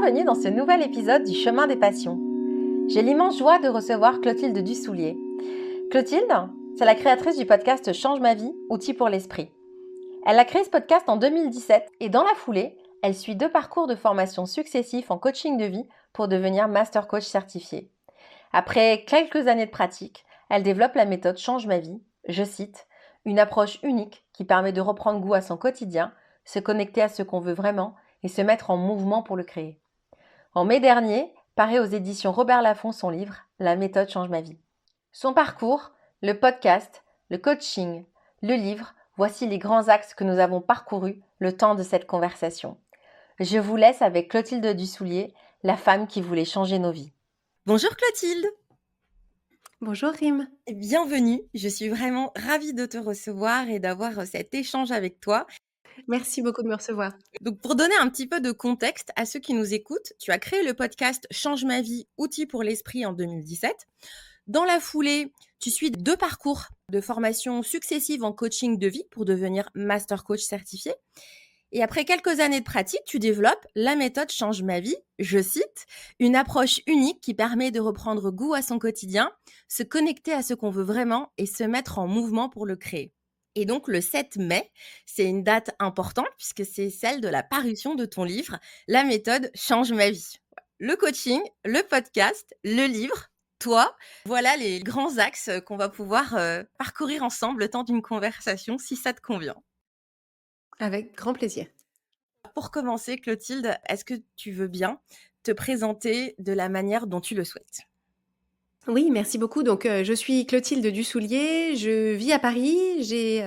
Bienvenue dans ce nouvel épisode du Chemin des Passions. J'ai l'immense joie de recevoir Clotilde Dussoulier. Clotilde, c'est la créatrice du podcast Change ma vie, outils pour l'esprit. Elle a créé ce podcast en 2017 et dans la foulée, elle suit 2 parcours de formation successifs en coaching de vie pour devenir master coach certifié. Après quelques années de pratique, elle développe la méthode Change ma vie, je cite, une approche unique qui permet de reprendre goût à son quotidien, se connecter à ce qu'on veut vraiment et se mettre en mouvement pour le créer. En mai dernier, paraît aux éditions Robert Laffont son livre « La méthode change ma vie ». Son parcours, le podcast, le coaching, le livre, voici les grands axes que nous avons parcourus le temps de cette conversation. Je vous laisse avec Clotilde Dussoulier, la femme qui voulait changer nos vies. Bonjour Clotilde. Bonjour Rim. Bienvenue, je suis vraiment ravie de te recevoir et d'avoir cet échange avec toi. Merci beaucoup de me recevoir. Donc, pour donner un petit peu de contexte à ceux qui nous écoutent, tu as créé le podcast Change ma vie, outils pour l'esprit en 2017. Dans la foulée, tu suis 2 parcours de formation successives en coaching de vie pour devenir master coach certifié. Et après quelques années de pratique, tu développes la méthode Change ma vie, je cite, une approche unique qui permet de reprendre goût à son quotidien, se connecter à ce qu'on veut vraiment et se mettre en mouvement pour le créer. Et donc, le 7 mai, c'est une date importante puisque c'est celle de la parution de ton livre, La méthode change ma vie. Le coaching, le podcast, le livre, toi, voilà les grands axes qu'on va pouvoir parcourir ensemble le temps d'une conversation, si ça te convient. Avec grand plaisir. Pour commencer, Clotilde, est-ce que tu veux bien te présenter de la manière dont tu le souhaites ? Oui, merci beaucoup. Donc, je suis Clotilde Dussoulier, je vis à Paris, j'ai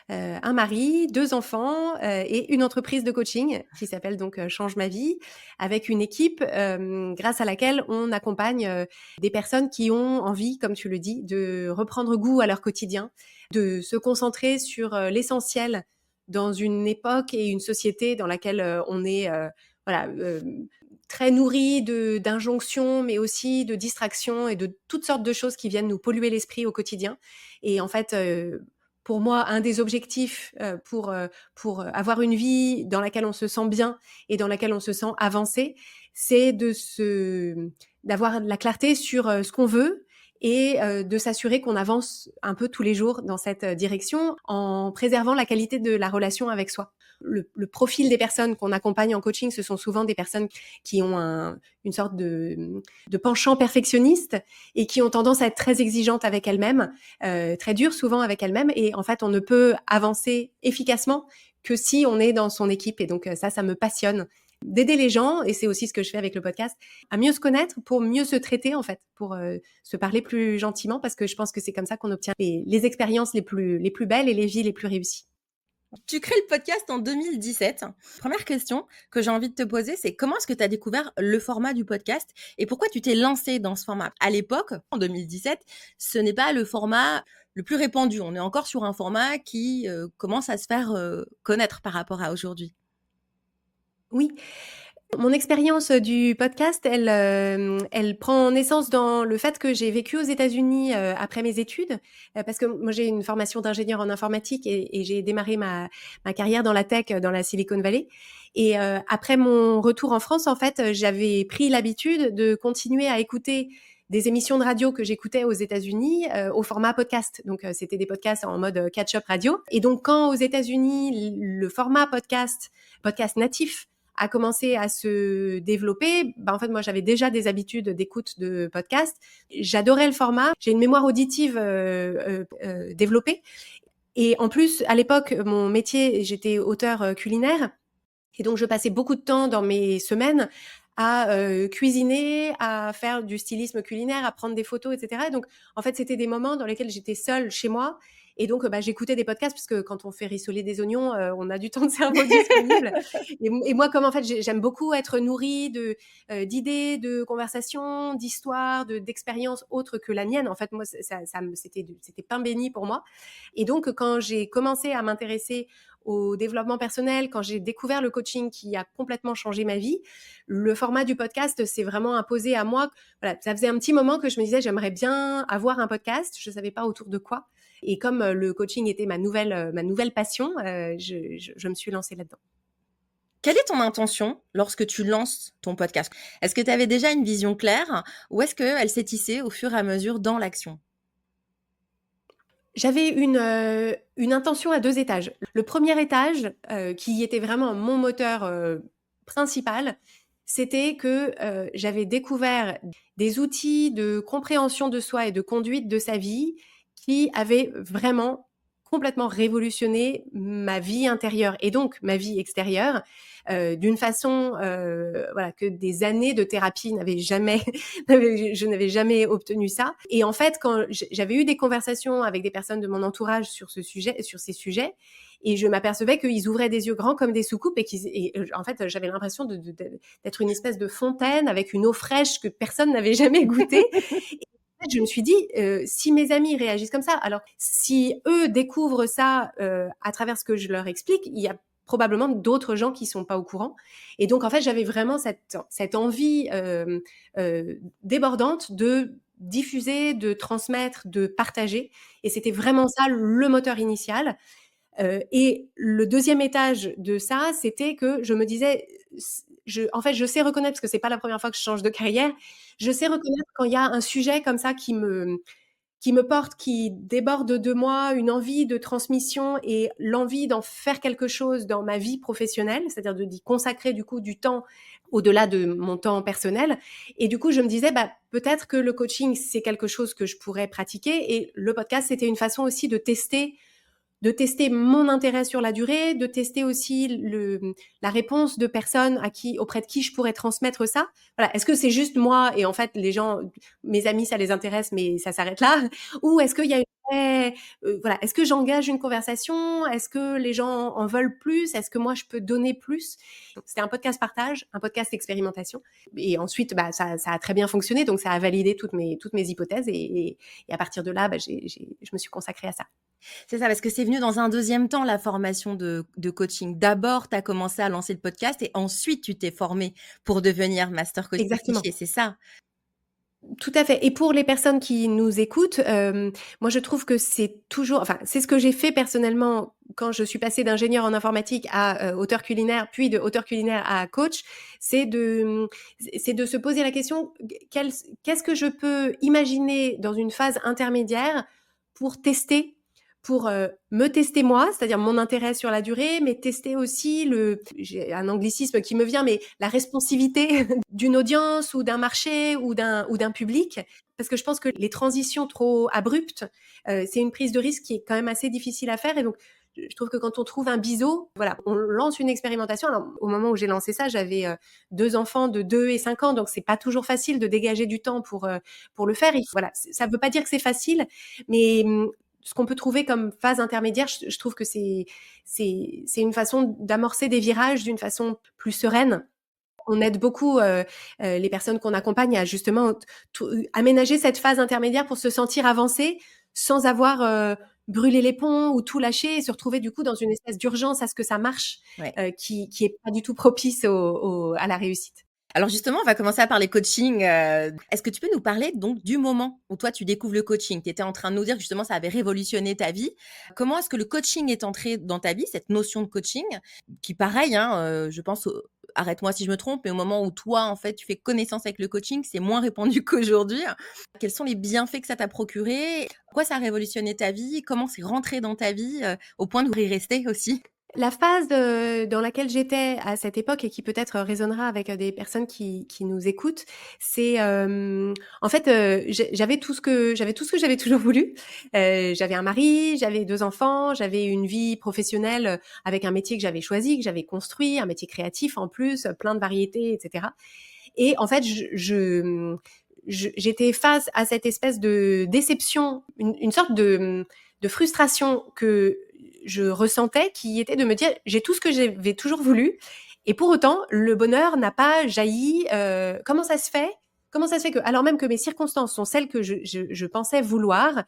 un mari, 2 enfants et une entreprise de coaching qui s'appelle donc Change ma vie, avec une équipe grâce à laquelle on accompagne des personnes qui ont envie, comme tu le dis, de reprendre goût à leur quotidien, de se concentrer sur l'essentiel dans une époque et une société dans laquelle on est très nourri d'injonctions, mais aussi de distractions et de toutes sortes de choses qui viennent nous polluer l'esprit au quotidien. Et en fait, pour moi, un des objectifs pour avoir une vie dans laquelle on se sent bien et dans laquelle on se sent avancé, c'est d'avoir de la clarté sur ce qu'on veut et de s'assurer qu'on avance un peu tous les jours dans cette direction en préservant la qualité de la relation avec soi. Le profil des personnes qu'on accompagne en coaching, ce sont souvent des personnes qui ont une sorte de penchant perfectionniste et qui ont tendance à être très exigeantes avec elles-mêmes, très dures souvent avec elles-mêmes. Et en fait, on ne peut avancer efficacement que si on est dans son équipe. Et donc ça me passionne d'aider les gens, et c'est aussi ce que je fais avec le podcast, à mieux se connaître pour mieux se traiter en fait, pour se parler plus gentiment, parce que je pense que c'est comme ça qu'on obtient les expériences les plus belles et les vies les plus réussies. Tu crées le podcast en 2017. Première question que j'ai envie de te poser, c'est comment est-ce que tu as découvert le format du podcast et pourquoi tu t'es lancé dans ce format ? À l'époque, en 2017, ce n'est pas le format le plus répandu. On est encore sur un format qui commence à se faire connaître par rapport à aujourd'hui. Oui. Mon expérience du podcast, elle prend naissance dans le fait que j'ai vécu aux États-Unis après mes études, parce que moi j'ai une formation d'ingénieur en informatique et j'ai démarré ma carrière dans la tech dans la Silicon Valley. Et après mon retour en France, en fait, j'avais pris l'habitude de continuer à écouter des émissions de radio que j'écoutais aux États-Unis au format podcast. Donc c'était des podcasts en mode catch-up radio. Et donc quand aux États-Unis le format podcast natif a commencé à se développer, en fait, moi, j'avais déjà des habitudes d'écoute de podcasts. J'adorais le format. J'ai une mémoire auditive développée. Et en plus, à l'époque, mon métier, j'étais auteure culinaire. Et donc, je passais beaucoup de temps dans mes semaines à cuisiner, à faire du stylisme culinaire, à prendre des photos, etc. Et donc, en fait, c'était des moments dans lesquels j'étais seule chez moi. Et donc, j'écoutais des podcasts parce que quand on fait rissoler des oignons, on a du temps de cerveau disponible. Et moi, comme en fait, j'aime beaucoup être nourrie d'idées, de conversations, d'histoires, d'expériences autres que la mienne. En fait, moi, c'était pain béni pour moi. Et donc, quand j'ai commencé à m'intéresser au développement personnel, quand j'ai découvert le coaching qui a complètement changé ma vie, le format du podcast s'est vraiment imposé à moi. Voilà, ça faisait un petit moment que je me disais, j'aimerais bien avoir un podcast. Je savais pas autour de quoi. Et comme le coaching était ma nouvelle passion, je me suis lancée là-dedans. Quelle est ton intention lorsque tu lances ton podcast? Est-ce que tu avais déjà une vision claire ou est-ce qu'elle s'est tissée au fur et à mesure dans l'action? J'avais une intention à 2 étages. Le premier étage, qui était vraiment mon moteur, principal, c'était que, j'avais découvert des outils de compréhension de soi et de conduite de sa vie qui avaient vraiment complètement révolutionné ma vie intérieure et donc ma vie extérieure, d'une façon, voilà, que des années de thérapie n'avaient jamais je n'avais jamais obtenu ça et en fait, quand j'avais eu des conversations avec des personnes de mon entourage sur ces sujets et je m'apercevais qu'ils ouvraient des yeux grands comme des soucoupes en fait, j'avais l'impression d'être une espèce de fontaine avec une eau fraîche que personne n'avait jamais goûtée. Et en fait, je me suis dit, si mes amis réagissent comme ça, alors si eux découvrent ça, à travers ce que je leur explique, il y a probablement d'autres gens qui sont pas au courant. Et donc, en fait, j'avais vraiment cette envie débordante de diffuser, de transmettre, de partager. Et c'était vraiment ça le moteur initial. Et le deuxième étage de ça, c'était que je me disais, en fait, je sais reconnaître, parce que c'est pas la première fois que je change de carrière, je sais reconnaître quand il y a un sujet comme ça qui me porte, qui déborde de moi, une envie de transmission et l'envie d'en faire quelque chose dans ma vie professionnelle, c'est-à-dire d'y consacrer du coup du temps au-delà de mon temps personnel. Et du coup, je me disais, bah, peut-être que le coaching, c'est quelque chose que je pourrais pratiquer. Et le podcast, c'était une façon aussi de tester mon intérêt sur la durée, de tester aussi la réponse de personnes auprès de qui je pourrais transmettre ça. Voilà. Est-ce que c'est juste moi et en fait les gens, mes amis, ça les intéresse, mais ça s'arrête là? Ou est-ce qu'il y a voilà, est-ce que j'engage une conversation? Est-ce que les gens en veulent plus? Est-ce que moi je peux donner plus? Donc, c'était un podcast partage, un podcast expérimentation. Et ensuite, bah, ça a très bien fonctionné, donc ça a validé toutes mes hypothèses et à partir de là, bah, je me suis consacrée à ça. C'est ça, parce que c'est venu dans un deuxième temps, la formation de coaching. D'abord, tu as commencé à lancer le podcast et ensuite tu t'es formée pour devenir master coach certifié, Exactement. c'est ça? Tout à fait et pour les personnes qui nous écoutent, moi je trouve que c'est toujours enfin, c'est ce que j'ai fait personnellement quand je suis passée d'ingénieure en informatique à, auteure culinaire, puis de auteure culinaire à coach, c'est de se poser la question: Qu'est-ce que je peux imaginer dans une phase intermédiaire pour tester pour, me tester moi, c'est-à-dire mon intérêt sur la durée, mais tester aussi j'ai un anglicisme qui me vient, mais la responsivité d'une audience ou d'un marché ou d'un public. Parce que je pense que les transitions trop abruptes, c'est une prise de risque qui est quand même assez difficile à faire et donc je trouve que quand on trouve un biseau, voilà, on lance une expérimentation. Alors au moment où j'ai lancé ça, j'avais, 2 enfants de 2 et 5 ans, donc c'est pas toujours facile de dégager du temps pour le faire. Voilà, ça veut pas dire que c'est facile, mais ce qu'on peut trouver comme phase intermédiaire, je trouve que c'est une façon d'amorcer des virages d'une façon plus sereine. On aide beaucoup, les personnes qu'on accompagne à justement aménager cette phase intermédiaire pour se sentir avancé, sans avoir, brûlé les ponts ou tout lâché et se retrouver du coup dans une espèce d'urgence à ce que ça marche, Ouais. qui est pas du tout propice à la réussite. Alors justement, on va commencer à parler coaching. Est-ce que tu peux nous parler donc du moment où toi tu découvres le coaching? Tu étais en train de nous dire que justement ça avait révolutionné ta vie. Comment est-ce que le coaching est entré dans ta vie, cette notion de coaching qui pareil, hein, je pense arrête-moi si je me trompe, mais au moment où toi en fait tu fais connaissance avec le coaching, c'est moins répandu qu'aujourd'hui. Quels sont les bienfaits que ça t'a procuré? Pourquoi ça a révolutionné ta vie? Comment c'est rentré dans ta vie, au point de y rester aussi? La phase, dans laquelle j'étais à cette époque et qui peut-être résonnera avec, des personnes qui nous écoutent, c'est, en fait, j'avais tout ce que j'avais toujours voulu. J'avais un mari, j'avais 2 enfants, j'avais une vie professionnelle, avec un métier que j'avais choisi, que j'avais construit, un métier créatif en plus, plein de variétés et cetera et en fait, j'étais face à cette espèce de déception, une sorte de frustration que je ressentais qui était de me dire: «J'ai tout ce que j'avais toujours voulu et pour autant, le bonheur n'a pas jailli, comment ça se fait? Comment ça se fait que alors même que mes circonstances sont celles que je pensais vouloir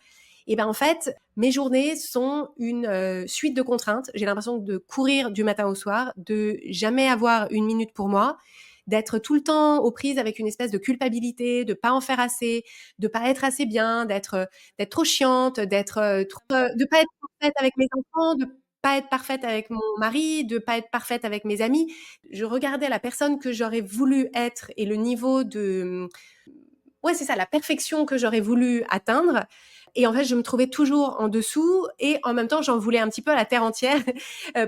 et ben, en fait, mes journées sont une, suite de contraintes. J'ai l'impression de courir du matin au soir, de jamais avoir une minute pour moi, d'être tout le temps aux prises avec une espèce de culpabilité, de pas en faire assez, de pas être assez bien, d'être trop chiante, de pas être parfaite avec mes enfants, pas être parfaite avec mon mari, de pas être parfaite avec mes amis. Je regardais la personne que j'aurais voulu être et le niveau de ouais, c'est ça, la perfection que j'aurais voulu atteindre. Et en fait, je me trouvais toujours en dessous et en même temps, j'en voulais un petit peu à la terre entière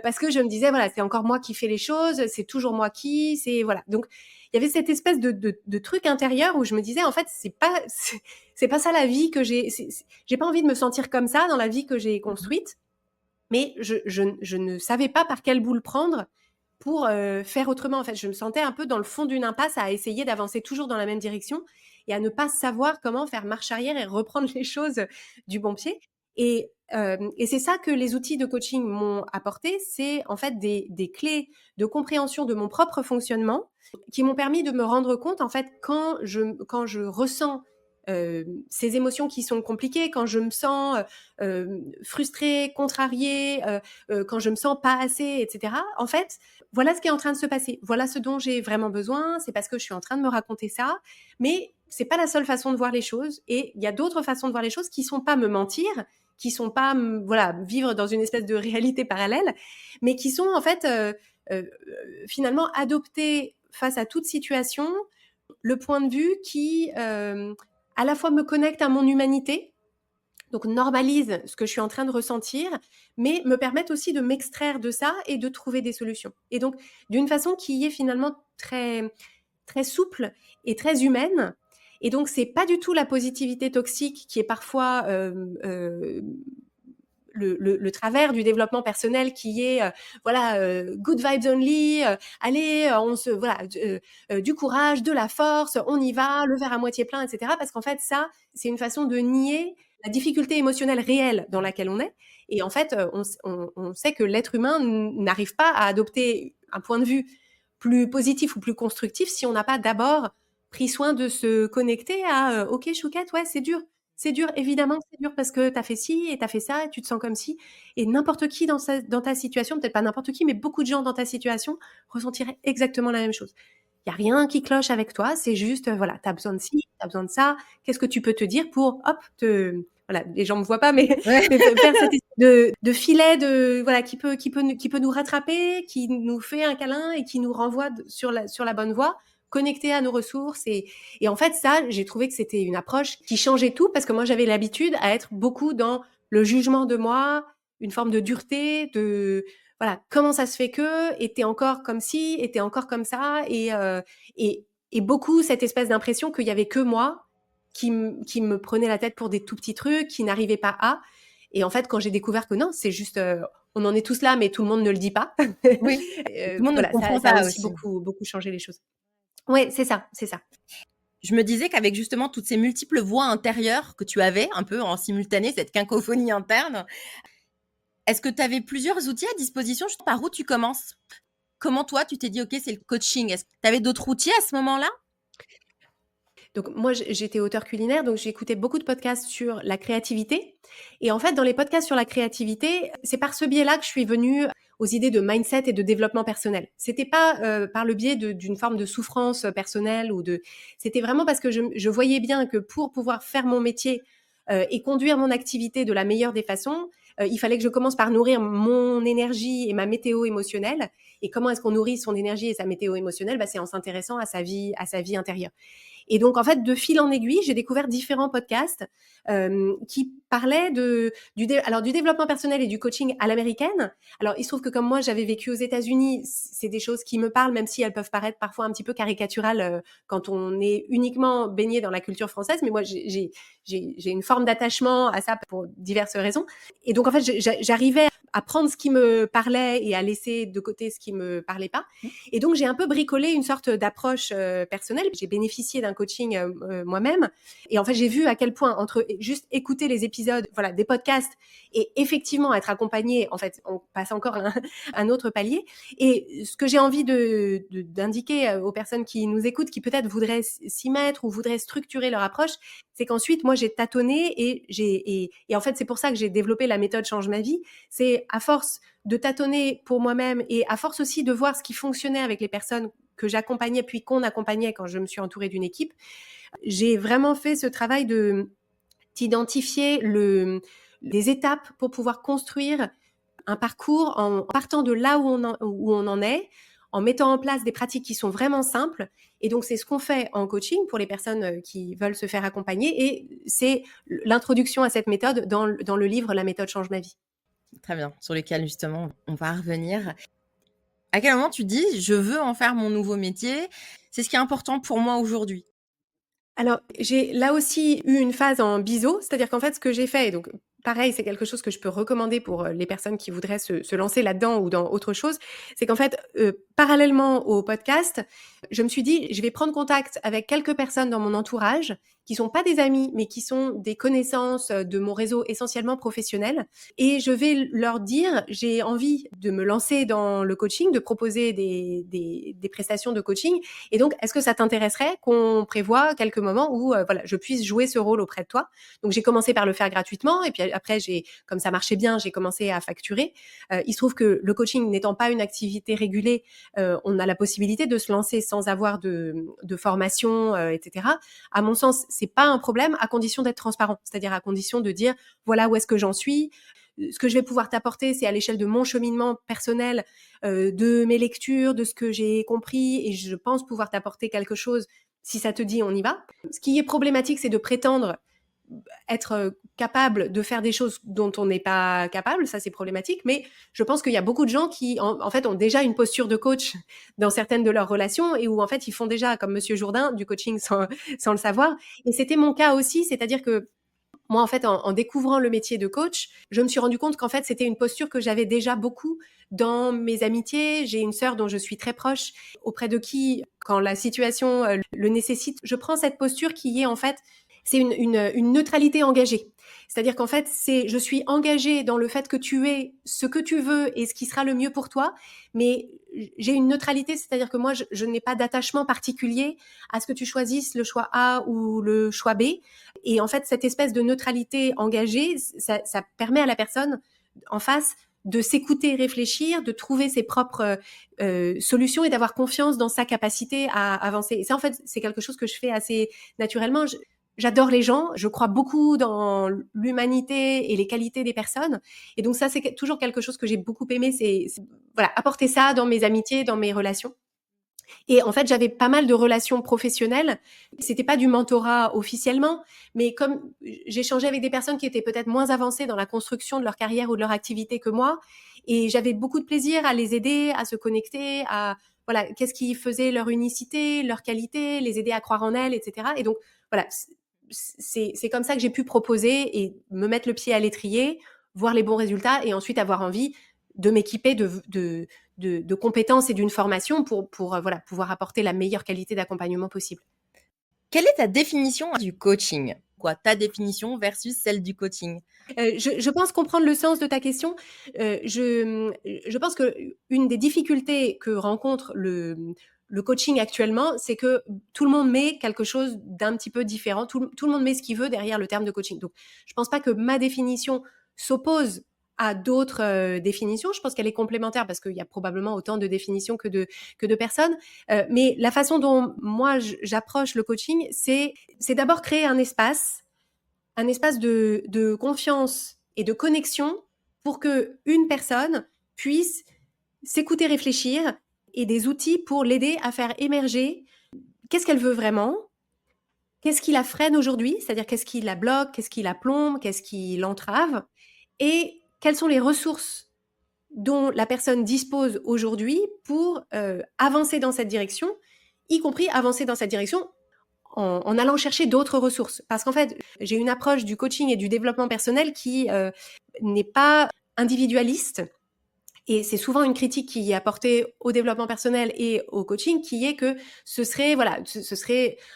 parce que je me disais, voilà, c'est encore moi qui fais les choses, c'est toujours moi qui, c'est voilà. Donc, il y avait cette espèce de truc intérieur où je me disais, en fait, c'est pas ça la vie que j'ai pas envie de me sentir comme ça dans la vie que j'ai construite, mais je ne savais pas par quelle boule prendre pour faire autrement. En fait, je me sentais un peu dans le fond d'une impasse à essayer d'avancer toujours dans la même direction et à ne pas savoir comment faire marche arrière et reprendre les choses du bon pied. Et c'est ça que les outils de coaching m'ont apporté, c'est en fait des clés de compréhension de mon propre fonctionnement qui m'ont permis de me rendre compte en fait quand je ressens ces émotions qui sont compliquées, quand je me sens frustrée, contrariée, quand je me sens pas assez, etc. En fait, voilà ce qui est en train de se passer. Voilà ce dont j'ai vraiment besoin. C'est parce que je suis en train de me raconter ça. Mais c'est pas la seule façon de voir les choses. Et il y a d'autres façons de voir les choses qui sont pas me mentir, qui sont pas, voilà, vivre dans une espèce de réalité parallèle, mais qui sont en fait finalement adopter face à toute situation le point de vue qui à la fois me connecte à mon humanité, donc normalise ce que je suis en train de ressentir, mais me permettent aussi de m'extraire de ça et de trouver des solutions. Et donc, d'une façon qui est finalement très, très souple et très humaine. Et donc, c'est pas du tout la positivité toxique qui est parfois le travers du développement personnel qui est voilà good vibes only, allez on se voilà du courage, de la force, on y va, le verre à moitié plein, etc. Parce qu'en fait ça c'est une façon de nier la difficulté émotionnelle réelle dans laquelle on est. Et en fait on sait que l'être humain n'arrive pas à adopter un point de vue plus positif ou plus constructif si on n'a pas d'abord pris soin de se connecter à ok chouquette, ouais c'est dur, évidemment, c'est dur parce que tu as fait ci et tu as fait ça et tu te sens comme ci. Et n'importe qui dans ta situation, peut-être pas n'importe qui, mais beaucoup de gens dans ta situation ressentiraient exactement la même chose. Il n'y a rien qui cloche avec toi, c'est juste, voilà, tu as besoin de ci, tu as besoin de ça. Qu'est-ce que tu peux te dire pour, hop, voilà, les gens me voient pas, mais, Ouais. mais faire cette espèce de filet voilà, qui peut nous rattraper, qui nous fait un câlin et qui nous renvoie sur la bonne voie, connecté à nos ressources et en fait, ça, j'ai trouvé que c'était une approche qui changeait tout parce que moi, j'avais l'habitude à être beaucoup dans le jugement de moi, une forme de dureté, de voilà, comment ça se fait que, et t'es encore comme ci, et t'es encore comme ça, et beaucoup cette espèce d'impression qu'il y avait que moi qui me prenait la tête pour des tout petits trucs, qui n'arrivait pas à. Et en fait, quand j'ai découvert que non, c'est juste, on en est tous là, mais tout le monde ne le dit pas. Oui, et tout le monde ne Voilà, comprend ça a pas aussi aussi. beaucoup changé les choses. Ouais, c'est ça, c'est ça. Je me disais qu'avec justement toutes ces multiples voix intérieures que tu avais un peu en simultané, cette cacophonie interne, est-ce que tu avais plusieurs outils à disposition? Par où tu commences? Comment toi, tu t'es dit, OK, c'est le coaching? Est-ce que tu avais d'autres outils à ce moment-là? Donc moi, j'étais auteure culinaire, donc j'écoutais beaucoup de podcasts sur la créativité. Et en fait, dans les podcasts sur la créativité, c'est par ce biais-là que je suis venue aux idées de mindset et de développement personnel. C'était pas par le biais d'une forme de souffrance personnelle C'était vraiment parce que je voyais bien que pour pouvoir faire mon métier et conduire mon activité de la meilleure des façons, il fallait que je commence par nourrir mon énergie et ma météo émotionnelle. Et comment est-ce qu'on nourrit son énergie et sa météo émotionnelle? C'est en s'intéressant à sa vie intérieure. Et donc, en fait, de fil en aiguille, j'ai découvert différents podcasts qui parlaient du développement personnel et du coaching à l'américaine. Alors, il se trouve que comme moi, j'avais vécu aux États-Unis, c'est des choses qui me parlent, même si elles peuvent paraître parfois un petit peu caricaturales quand on est uniquement baigné dans la culture française. Mais moi, j'ai une forme d'attachement à ça pour diverses raisons. Et donc, en fait, j'arrivais à prendre ce qui me parlait et à laisser de côté ce qui me parlait pas. Et donc, j'ai un peu bricolé une sorte d'approche personnelle. J'ai bénéficié d'un coaching moi-même. Et en fait, j'ai vu à quel point entre juste écouter les épisodes, voilà, des podcasts et effectivement être accompagné, en fait, on passe encore un autre palier. Et ce que j'ai envie d'indiquer aux personnes qui nous écoutent, qui peut-être voudraient s'y mettre ou voudraient structurer leur approche, c'est qu'ensuite, moi, j'ai tâtonné et en fait, c'est pour ça que j'ai développé la méthode Change ma vie. C'est à force de tâtonner pour moi-même et à force aussi de voir ce qui fonctionnait avec les personnes que j'accompagnais puis qu'on accompagnait quand je me suis entourée d'une équipe, j'ai vraiment fait ce travail d'identifier les étapes pour pouvoir construire un parcours en partant de là où on en est, en mettant en place des pratiques qui sont vraiment simples. Et donc, c'est ce qu'on fait en coaching pour les personnes qui veulent se faire accompagner. Et c'est l'introduction à cette méthode dans le livre La méthode change ma vie. Très bien, sur lequel justement on va revenir. À quel moment tu dis je veux en faire mon nouveau métier? C'est ce qui est important pour moi aujourd'hui. Alors, j'ai là aussi eu une phase en biseau, c'est-à-dire qu'en fait, ce que j'ai fait, et donc pareil, c'est quelque chose que je peux recommander pour les personnes qui voudraient se lancer là-dedans ou dans autre chose, c'est qu'en fait, parallèlement au podcast, je me suis dit, je vais prendre contact avec quelques personnes dans mon entourage qui sont pas des amis, mais qui sont des connaissances de mon réseau essentiellement professionnel. Et je vais leur dire, j'ai envie de me lancer dans le coaching, de proposer des prestations de coaching. Et donc, est-ce que ça t'intéresserait qu'on prévoit quelques moments où voilà, je puisse jouer ce rôle auprès de toi? Donc, j'ai commencé par le faire gratuitement. Et puis après, comme ça marchait bien, j'ai commencé à facturer. Il se trouve que le coaching n'étant pas une activité régulée, on a la possibilité de se lancer sans avoir de formation, etc. À mon sens, c'est pas un problème à condition d'être transparent, c'est-à-dire à condition de dire voilà où est-ce que j'en suis. Ce que je vais pouvoir t'apporter, c'est à l'échelle de mon cheminement personnel, de mes lectures, de ce que j'ai compris, et je pense pouvoir t'apporter quelque chose. Si ça te dit, on y va. Ce qui est problématique, c'est de prétendre être capable de faire des choses dont on n'est pas capable, ça c'est problématique, mais je pense qu'il y a beaucoup de gens qui en fait ont déjà une posture de coach dans certaines de leurs relations et où en fait ils font déjà, comme Monsieur Jourdain, du coaching sans le savoir. Et c'était mon cas aussi, c'est-à-dire que moi, en fait, en découvrant le métier de coach, je me suis rendu compte qu'en fait, c'était une posture que j'avais déjà beaucoup dans mes amitiés. J'ai une sœur dont je suis très proche, auprès de qui, quand la situation le nécessite, je prends cette posture qui est en fait, c'est une neutralité engagée. C'est-à-dire qu'en fait, je suis engagée dans le fait que tu es ce que tu veux et ce qui sera le mieux pour toi, mais j'ai une neutralité, c'est-à-dire que moi, je n'ai pas d'attachement particulier à ce que tu choisisses le choix A ou le choix B. Et en fait, cette espèce de neutralité engagée, ça permet à la personne en face de s'écouter, réfléchir, de trouver ses propres solutions et d'avoir confiance dans sa capacité à avancer. Et ça, en fait, c'est quelque chose que je fais assez naturellement. J'adore les gens, je crois beaucoup dans l'humanité et les qualités des personnes. Et donc ça, c'est toujours quelque chose que j'ai beaucoup aimé, c'est voilà, apporter ça dans mes amitiés, dans mes relations. Et en fait, j'avais pas mal de relations professionnelles. C'était pas du mentorat officiellement, mais comme j'échangeais avec des personnes qui étaient peut-être moins avancées dans la construction de leur carrière ou de leur activité que moi, et j'avais beaucoup de plaisir à les aider, à se connecter, à voilà, qu'est-ce qui faisait leur unicité, leur qualité, les aider à croire en elles, etc. Et donc voilà, c'est comme ça que j'ai pu proposer et me mettre le pied à l'étrier, voir les bons résultats et ensuite avoir envie de m'équiper de compétences et d'une formation pour voilà, pouvoir apporter la meilleure qualité d'accompagnement possible. Quelle est ta définition du coaching? Quoi, ta définition versus celle du coaching? Je pense comprendre le sens de ta question. Je pense qu'une des difficultés que rencontre le coaching actuellement, c'est que tout le monde met quelque chose d'un petit peu différent. Tout le monde met ce qu'il veut derrière le terme de coaching. Donc, je pense pas que ma définition s'oppose à d'autres définitions. Je pense qu'elle est complémentaire parce qu'il y a probablement autant de définitions que de personnes. Mais la façon dont moi j'approche le coaching, c'est d'abord créer un espace de confiance et de connexion pour que une personne puisse s'écouter, réfléchir et des outils pour l'aider à faire émerger qu'est-ce qu'elle veut vraiment, qu'est-ce qui la freine aujourd'hui, c'est-à-dire qu'est-ce qui la bloque, qu'est-ce qui la plombe, qu'est-ce qui l'entrave et quelles sont les ressources dont la personne dispose aujourd'hui pour avancer dans cette direction, y compris avancer dans cette direction en allant chercher d'autres ressources. Parce qu'en fait, j'ai une approche du coaching et du développement personnel qui n'est pas individualiste. Et c'est souvent une critique qui est apportée au développement personnel et au coaching, qui est que ce serait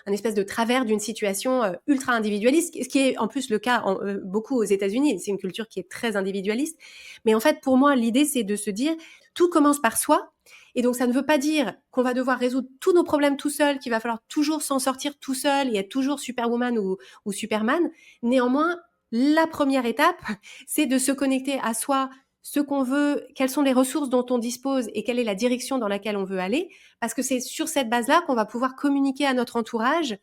un espèce de travers d'une situation ultra individualiste, ce qui est en plus le cas beaucoup aux États-Unis. C'est une culture qui est très individualiste. Mais en fait, pour moi, l'idée, c'est de se dire, tout commence par soi. Et donc, ça ne veut pas dire qu'on va devoir résoudre tous nos problèmes tout seul, qu'il va falloir toujours s'en sortir tout seul et être toujours Superwoman ou Superman. Néanmoins, la première étape, c'est de se connecter à soi, ce qu'on veut, quelles sont les ressources dont on dispose et quelle est la direction dans laquelle on veut aller. Parce que c'est sur cette base-là qu'on va pouvoir communiquer à notre entourage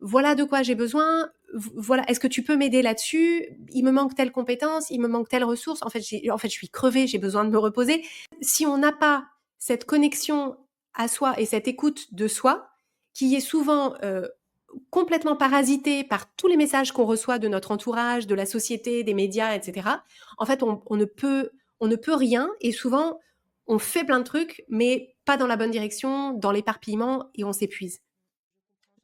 voilà de quoi j'ai besoin, voilà, est-ce que tu peux m'aider là-dessus? Il me manque telle compétence, il me manque telle ressource. En fait, je suis crevée, j'ai besoin de me reposer. Si on n'a pas cette connexion à soi et cette écoute de soi, qui est souvent complètement parasitée par tous les messages qu'on reçoit de notre entourage, de la société, des médias, etc. En fait, on ne peut rien et souvent, on fait plein de trucs, mais pas dans la bonne direction, dans l'éparpillement et on s'épuise.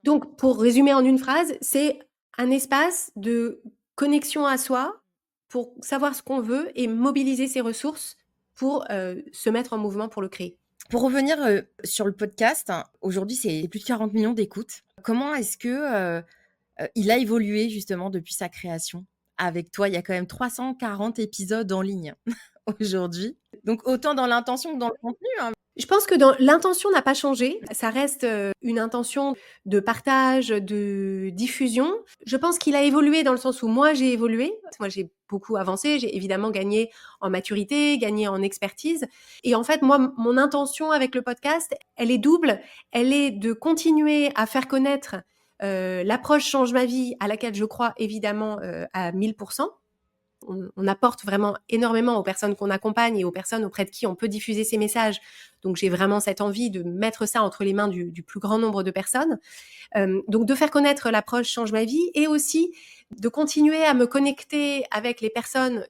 Donc, pour résumer en une phrase, c'est un espace de connexion à soi pour savoir ce qu'on veut et mobiliser ses ressources pour se mettre en mouvement pour le créer. Pour revenir sur le podcast, aujourd'hui, c'est plus de 40 millions d'écoutes. Comment est-ce que il a évolué justement depuis sa création avec toi? Il y a quand même 340 épisodes en ligne aujourd'hui. Donc autant dans l'intention que dans le contenu, hein. Je pense que l'intention n'a pas changé. Ça reste une intention de partage, de diffusion. Je pense qu'il a évolué dans le sens où moi, j'ai évolué. Moi, j'ai beaucoup avancé. J'ai évidemment gagné en maturité, gagné en expertise. Et en fait, moi, mon intention avec le podcast, elle est double. Elle est de continuer à faire connaître l'approche Change ma vie à laquelle je crois évidemment à 1000%. On apporte vraiment énormément aux personnes qu'on accompagne et aux personnes auprès de qui on peut diffuser ces messages. Donc, j'ai vraiment cette envie de mettre ça entre les mains du plus grand nombre de personnes. Donc, de faire connaître l'approche Change ma vie et aussi de continuer à me connecter avec les personnes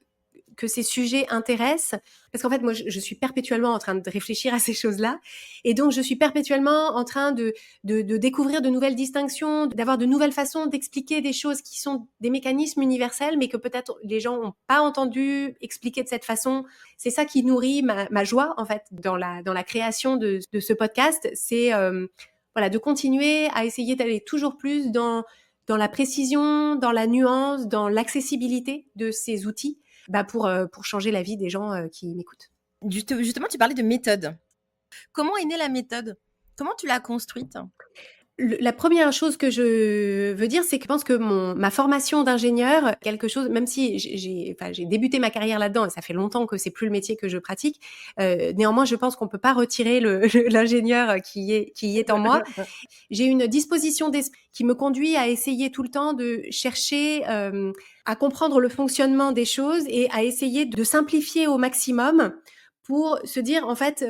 que ces sujets intéressent, parce qu'en fait, moi, je suis perpétuellement en train de réfléchir à ces choses-là, et donc je suis perpétuellement en train de découvrir de nouvelles distinctions, d'avoir de nouvelles façons d'expliquer des choses qui sont des mécanismes universels, mais que peut-être les gens n'ont pas entendu expliquer de cette façon. C'est ça qui nourrit ma joie, en fait, dans la création de ce podcast, c'est voilà, de continuer à essayer d'aller toujours plus dans la précision, dans la nuance, dans l'accessibilité de ces outils, pour changer la vie des gens qui m'écoutent. Justement, tu parlais de méthode. Comment est née la méthode? Comment tu l'as construite? La première chose que je veux dire, c'est que je pense que ma formation d'ingénieur, quelque chose, même si j'ai débuté ma carrière là-dedans et ça fait longtemps que c'est plus le métier que je pratique, néanmoins, je pense qu'on peut pas retirer l'ingénieur qui est en moi. J'ai une disposition d'esprit qui me conduit à essayer tout le temps de chercher à comprendre le fonctionnement des choses et à essayer de simplifier au maximum pour se dire, en fait,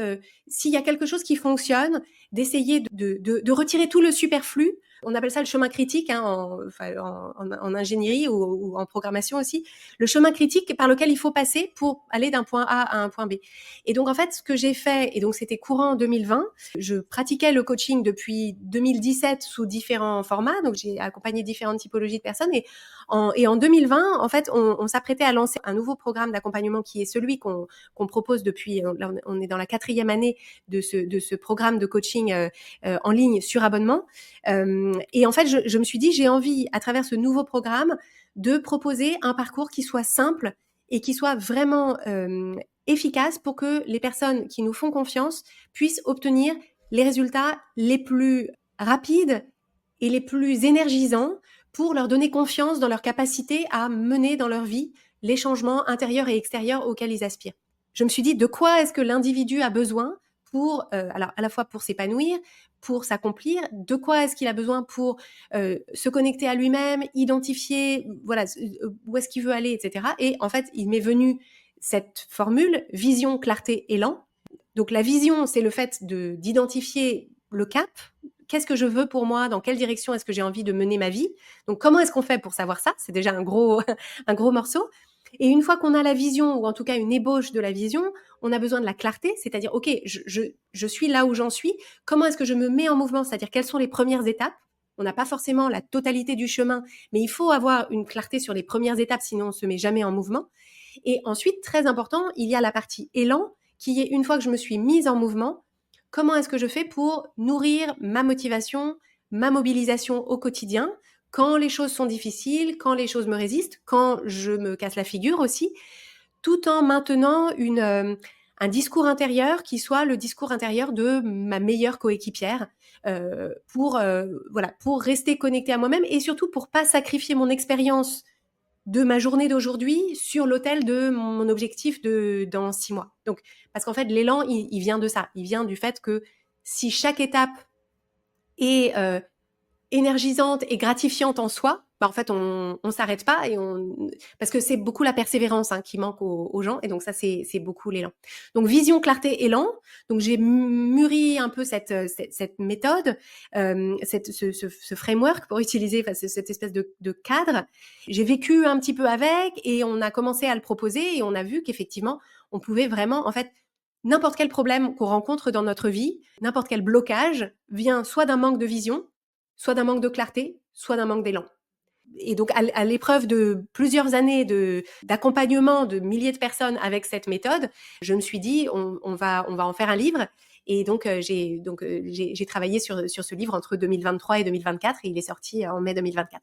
s'il y a quelque chose qui fonctionne, d'essayer de retirer tout le superflu. On appelle ça le chemin critique en ingénierie ou en programmation aussi. Le chemin critique par lequel il faut passer pour aller d'un point A à un point B. Et donc, en fait, ce que j'ai fait, et donc c'était courant en 2020, je pratiquais le coaching depuis 2017 sous différents formats. Donc, j'ai accompagné différentes typologies de personnes. Et en 2020, en fait, on s'apprêtait à lancer un nouveau programme d'accompagnement qui est celui qu'on propose depuis, là, on est dans la 4e année de ce programme de coaching en ligne sur abonnement. Et en fait, je me suis dit, j'ai envie, à travers ce nouveau programme, de proposer un parcours qui soit simple et qui soit vraiment efficace pour que les personnes qui nous font confiance puissent obtenir les résultats les plus rapides et les plus énergisants pour leur donner confiance dans leur capacité à mener dans leur vie les changements intérieurs et extérieurs auxquels ils aspirent. Je me suis dit, de quoi est-ce que l'individu a besoin pour, alors à la fois pour s'épanouir, pour s'accomplir, de quoi est-ce qu'il a besoin pour se connecter à lui-même, identifier voilà où est-ce qu'il veut aller, etc. Et en fait, il m'est venu cette formule vision, clarté, élan. Donc la vision, c'est le fait d'identifier le cap. Qu'est-ce que je veux pour moi? Dans quelle direction est-ce que j'ai envie de mener ma vie? Donc comment est-ce qu'on fait pour savoir ça? C'est déjà un gros morceau. Et une fois qu'on a la vision, ou en tout cas une ébauche de la vision, on a besoin de la clarté, c'est-à-dire, ok, je suis là où j'en suis, comment est-ce que je me mets en mouvement, c'est-à-dire quelles sont les premières étapes. On n'a pas forcément la totalité du chemin, mais il faut avoir une clarté sur les premières étapes, sinon on ne se met jamais en mouvement. Et ensuite, très important, il y a la partie élan, qui est une fois que je me suis mise en mouvement, comment est-ce que je fais pour nourrir ma motivation, ma mobilisation au quotidien, quand les choses sont difficiles, quand les choses me résistent, quand je me casse la figure aussi, tout en maintenant un discours intérieur qui soit le discours intérieur de ma meilleure coéquipière pour rester connectée à moi-même et surtout pour pas sacrifier mon expérience de ma journée d'aujourd'hui sur l'autel de mon objectif dans 6 mois. Donc, parce qu'en fait, l'élan, il vient de ça. Il vient du fait que si chaque étape est énergisante et gratifiante en soi, en fait, on s'arrête pas parce que c'est beaucoup la persévérance qui manque aux gens, et donc ça, c'est beaucoup l'élan. Donc vision, clarté, élan. Donc j'ai mûri un peu cette méthode, ce framework pour utiliser, cette espèce de cadre. J'ai vécu un petit peu avec, et on a commencé à le proposer, et on a vu qu'effectivement, on pouvait vraiment, en fait, n'importe quel problème qu'on rencontre dans notre vie, n'importe quel blocage vient soit d'un manque de vision, soit d'un manque de clarté, soit d'un manque d'élan. Et donc, à l'épreuve de plusieurs années d'accompagnement de milliers de personnes avec cette méthode, je me suis dit, on va en faire un livre. Et donc, j'ai travaillé sur ce livre entre 2023 et 2024, et il est sorti en mai 2024.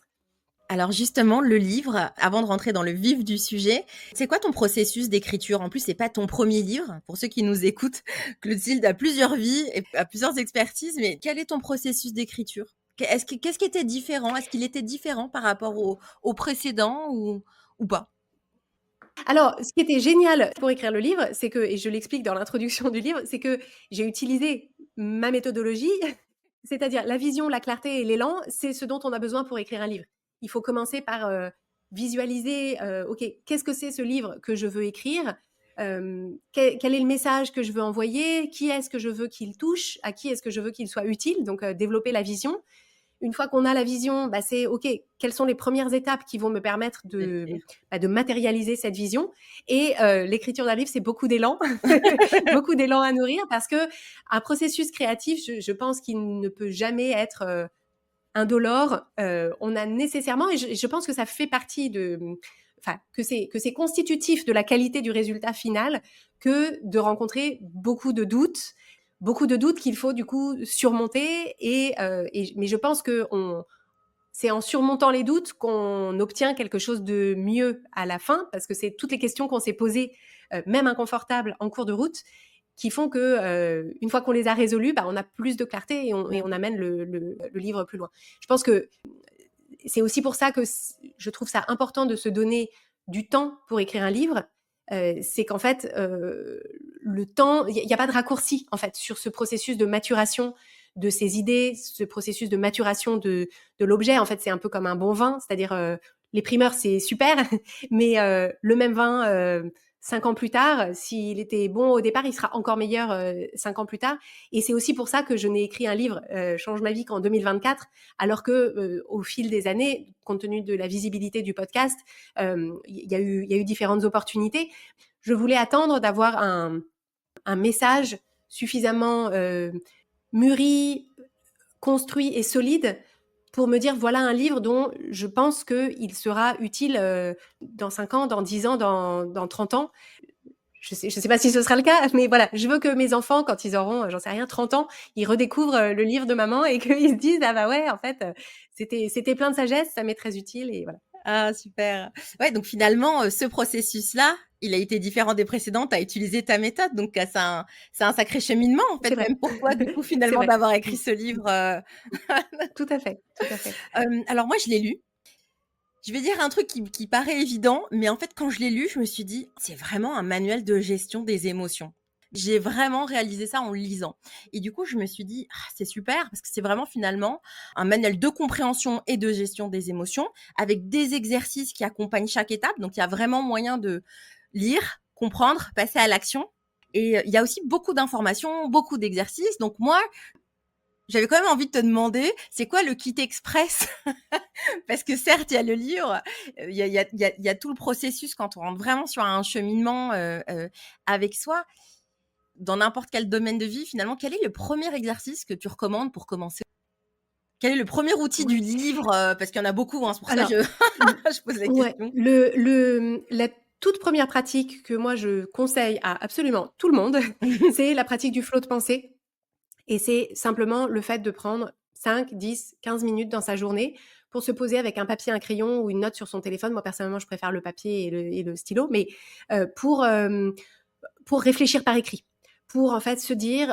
Alors justement, le livre, avant de rentrer dans le vif du sujet, c'est quoi ton processus d'écriture? En plus, c'est pas ton premier livre. Pour ceux qui nous écoutent, Clotilde a plusieurs vies et a plusieurs expertises, mais quel est ton processus d'écriture? Qu'est-ce qui était différent? Est-ce qu'il était différent par rapport au précédent ou pas? Alors, ce qui était génial pour écrire le livre, c'est que, et je l'explique dans l'introduction du livre, c'est que j'ai utilisé ma méthodologie, c'est-à-dire la vision, la clarté et l'élan, c'est ce dont on a besoin pour écrire un livre. Il faut commencer par visualiser, OK, qu'est-ce que c'est ce livre que je veux écrire? Quel est le message que je veux envoyer? Qui est-ce que je veux qu'il touche? À qui est-ce que je veux qu'il soit utile? Donc, développer la vision. Une fois qu'on a la vision, c'est OK, quelles sont les premières étapes qui vont me permettre de matérialiser cette vision? Et l'écriture d'un livre, c'est beaucoup d'élan, beaucoup d'élan à nourrir, parce que un processus créatif, je pense qu'il ne peut jamais être indolore. On a nécessairement, et je pense que ça fait partie que c'est constitutif de la qualité du résultat final, que de rencontrer beaucoup de doutes qu'il faut du coup surmonter, mais je pense que c'est en surmontant les doutes qu'on obtient quelque chose de mieux à la fin, parce que c'est toutes les questions qu'on s'est posées, même inconfortables, en cours de route, qui font que une fois qu'on les a résolues, on a plus de clarté, et on amène le livre plus loin. Je pense que c'est aussi pour ça que je trouve ça important de se donner du temps pour écrire un livre. C'est qu'en fait, le temps, il n'y a pas de raccourci en fait sur ce processus de maturation de ses idées, ce processus de maturation de l'objet. En fait, c'est un peu comme un bon vin, c'est-à-dire les primeurs, c'est super, mais le même vin, 5 ans plus tard, s'il était bon au départ, il sera encore meilleur 5 ans plus tard. Et c'est aussi pour ça que je n'ai écrit un livre, Change ma vie, qu'en 2024, alors que au fil des années, compte tenu de la visibilité du podcast, il y a eu différentes opportunités. Je voulais attendre d'avoir un message suffisamment mûri, construit et solide pour me dire, voilà un livre dont je pense qu'il sera utile dans 5 ans, dans 10 ans, dans 30 ans. Je sais pas si ce sera le cas, mais voilà, je veux que mes enfants, quand ils auront, j'en sais rien, 30 ans, ils redécouvrent le livre de maman, et qu'ils se disent, ah ouais, en fait, c'était plein de sagesse, ça m'est très utile, et voilà. Ah super. Ouais, donc finalement, ce processus-là, il a été différent des précédents. Tu as utilisé ta méthode, donc c'est un sacré cheminement, en fait, C'est vrai. même pour toi, du coup, C'est finalement, vrai. d'avoir écrit ce livre. Tout à fait, tout à fait. Alors moi, je l'ai lu. Je vais dire un truc qui paraît évident, mais en fait, quand je l'ai lu, je me suis dit: «C'est vraiment un manuel de gestion des émotions». J'ai vraiment réalisé ça en le lisant, et du coup, je me suis dit: «Ah, c'est super», parce que c'est vraiment finalement un manuel de compréhension et de gestion des émotions, avec des exercices qui accompagnent chaque étape. Donc il y a vraiment moyen de lire, comprendre, passer à l'action, et il y a aussi beaucoup d'informations, beaucoup d'exercices. Donc moi, j'avais quand même envie de te demander, c'est quoi le kit express? Parce que certes, il y a le livre, il y a tout le processus quand on rentre vraiment sur un cheminement, avec soi. Dans n'importe quel domaine de vie, finalement, quel est le premier exercice que tu recommandes pour commencer? Quel est le premier outil du Ouais. livre? Parce qu'il y en a beaucoup, c'est pour ça Alors, que je je pose la ouais, question. la toute première pratique que moi je conseille à absolument tout le monde, c'est la pratique du flot de pensée. Et c'est simplement le fait de prendre 5, 10, 15 minutes dans sa journée pour se poser avec un papier, un crayon ou une note sur son téléphone. Moi, personnellement, je préfère le papier et le stylo, mais pour réfléchir par écrit, pour en fait se dire,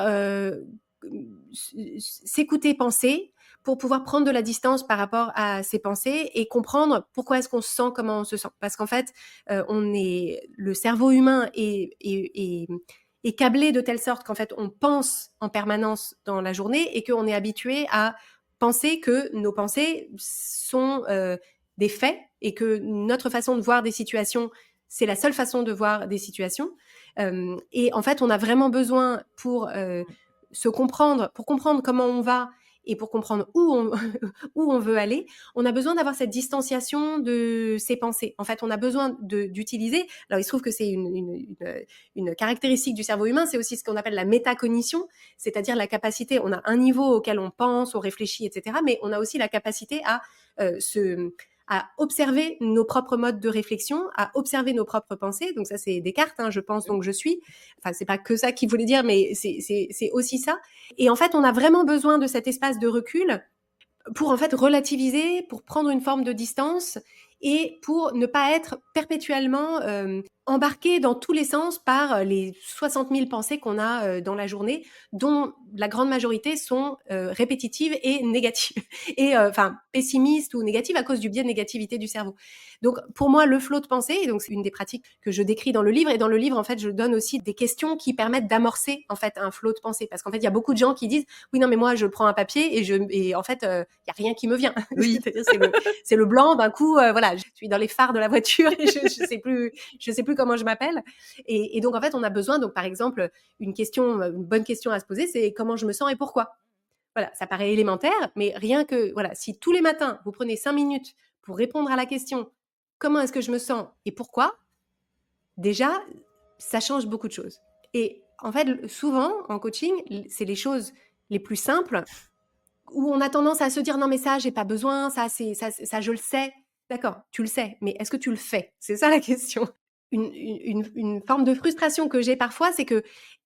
s'écouter penser, pour pouvoir prendre de la distance par rapport à ses pensées et comprendre pourquoi est-ce qu'on se sent, comment on se sent. Parce qu'en fait, le cerveau humain est câblé de telle sorte qu'en fait, on pense en permanence dans la journée, et qu'on est habitué à penser que nos pensées sont des faits et que notre façon de voir des situations, c'est la seule façon de voir des situations. Et en fait, on a vraiment besoin pour se comprendre, pour comprendre comment on va et pour comprendre où on veut aller, on a besoin d'avoir cette distanciation de ses pensées. En fait, on a besoin d'utiliser. Alors, il se trouve que c'est une caractéristique du cerveau humain, c'est aussi ce qu'on appelle la métacognition, c'est-à-dire la capacité, on a un niveau auquel on pense, on réfléchit, etc., mais on a aussi la capacité à observer nos propres modes de réflexion, à observer nos propres pensées. Donc ça, c'est Descartes, je pense, donc je suis. Enfin, c'est pas que ça qu'il voulait dire, mais c'est aussi ça. Et en fait, on a vraiment besoin de cet espace de recul pour en fait relativiser, pour prendre une forme de distance et pour ne pas être perpétuellement embarqué dans tous les sens par les 60 000 pensées qu'on a dans la journée, dont la grande majorité sont répétitives et négatives, et enfin pessimistes ou négatives à cause du biais de négativité du cerveau. Donc pour moi, le flot de pensée, et donc c'est une des pratiques que je décris dans le livre, et dans le livre, en fait, je donne aussi des questions qui permettent d'amorcer en fait un flot de pensée, parce qu'en fait, il y a beaucoup de gens qui disent oui, non, mais moi, je prends un papier et en fait, il y a rien qui me vient. Oui. c'est le blanc d'un coup. Voilà, je suis dans les phares de la voiture et je sais plus comment je m'appelle. Et donc en fait, on a besoin. Donc par exemple, une bonne question à se poser, c'est comment je me sens et pourquoi. Voilà, ça paraît élémentaire, mais rien que voilà, si tous les matins vous prenez 5 minutes pour répondre à la question comment est-ce que je me sens et pourquoi, déjà, ça change beaucoup de choses. Et en fait, souvent en coaching, c'est les choses les plus simples où on a tendance à se dire non mais ça j'ai pas besoin, ça je le sais. D'accord, tu le sais, mais est-ce que tu le fais? C'est ça la question. Une forme de frustration que j'ai parfois, c'est que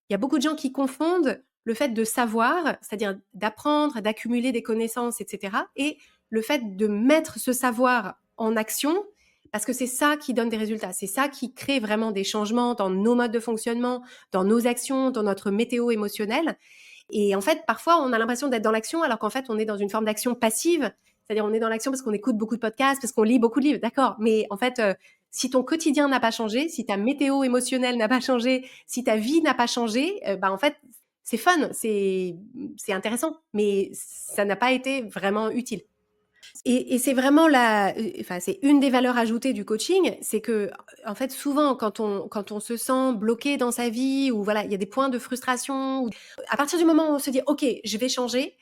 il y a beaucoup de gens qui confondent le fait de savoir, c'est-à-dire d'apprendre, d'accumuler des connaissances, etc., et le fait de mettre ce savoir en action, parce que c'est ça qui donne des résultats, c'est ça qui crée vraiment des changements dans nos modes de fonctionnement, dans nos actions, dans notre météo émotionnelle. Et en fait, parfois, on a l'impression d'être dans l'action, alors qu'en fait, on est dans une forme d'action passive. C'est-à-dire, on est dans l'action parce qu'on écoute beaucoup de podcasts, parce qu'on lit beaucoup de livres. D'accord. Mais en fait, si ton quotidien n'a pas changé, si ta météo émotionnelle n'a pas changé, si ta vie n'a pas changé, en fait, c'est fun, c'est intéressant, mais ça n'a pas été vraiment utile. Et c'est vraiment c'est une des valeurs ajoutées du coaching, c'est que, en fait, souvent, quand on se sent bloqué dans sa vie, ou voilà, il y a des points de frustration, ou à partir du moment où on se dit, OK, je vais changer,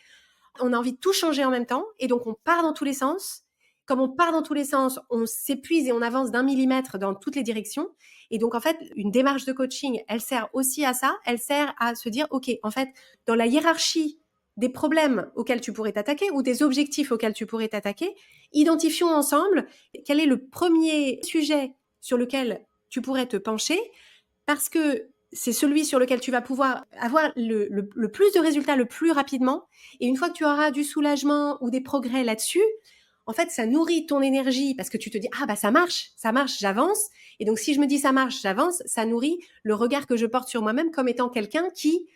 on a envie de tout changer en même temps, et donc on part dans tous les sens. Comme on part dans tous les sens, on s'épuise et on avance d'1 millimètre dans toutes les directions. Et donc, en fait, une démarche de coaching, elle sert aussi à ça. Elle sert à se dire, OK, en fait, dans la hiérarchie des problèmes auxquels tu pourrais t'attaquer ou des objectifs auxquels tu pourrais t'attaquer, identifions ensemble quel est le premier sujet sur lequel tu pourrais te pencher, parce que c'est celui sur lequel tu vas pouvoir avoir le plus de résultats le plus rapidement. Et une fois que tu auras du soulagement ou des progrès là-dessus, en fait, ça nourrit ton énergie parce que tu te dis, ah bah ça marche, j'avance. Et donc, si je me dis ça marche, j'avance, ça nourrit le regard que je porte sur moi-même comme étant quelqu'un qui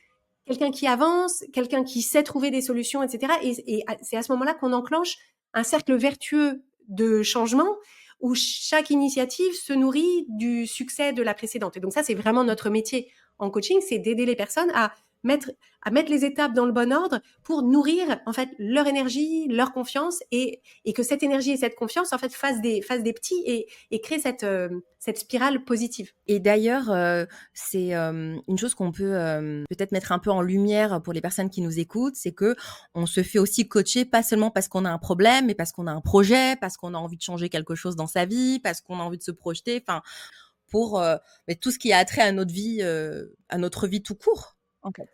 avance, quelqu'un qui sait trouver des solutions, etc. Et c'est à ce moment-là qu'on enclenche un cercle vertueux de changement où chaque initiative se nourrit du succès de la précédente. Et donc ça, c'est vraiment notre métier en coaching, c'est d'aider les personnes à mettre les étapes dans le bon ordre pour nourrir en fait leur énergie, leur confiance, et que cette énergie et cette confiance en fait fassent des petits et créent cette spirale positive. Et d'ailleurs, c'est une chose qu'on peut peut-être mettre un peu en lumière pour les personnes qui nous écoutent, c'est que on se fait aussi coacher pas seulement parce qu'on a un problème, mais parce qu'on a un projet, parce qu'on a envie de changer quelque chose dans sa vie, parce qu'on a envie de se projeter, enfin pour mais tout ce qui a trait à notre vie tout court, en fait.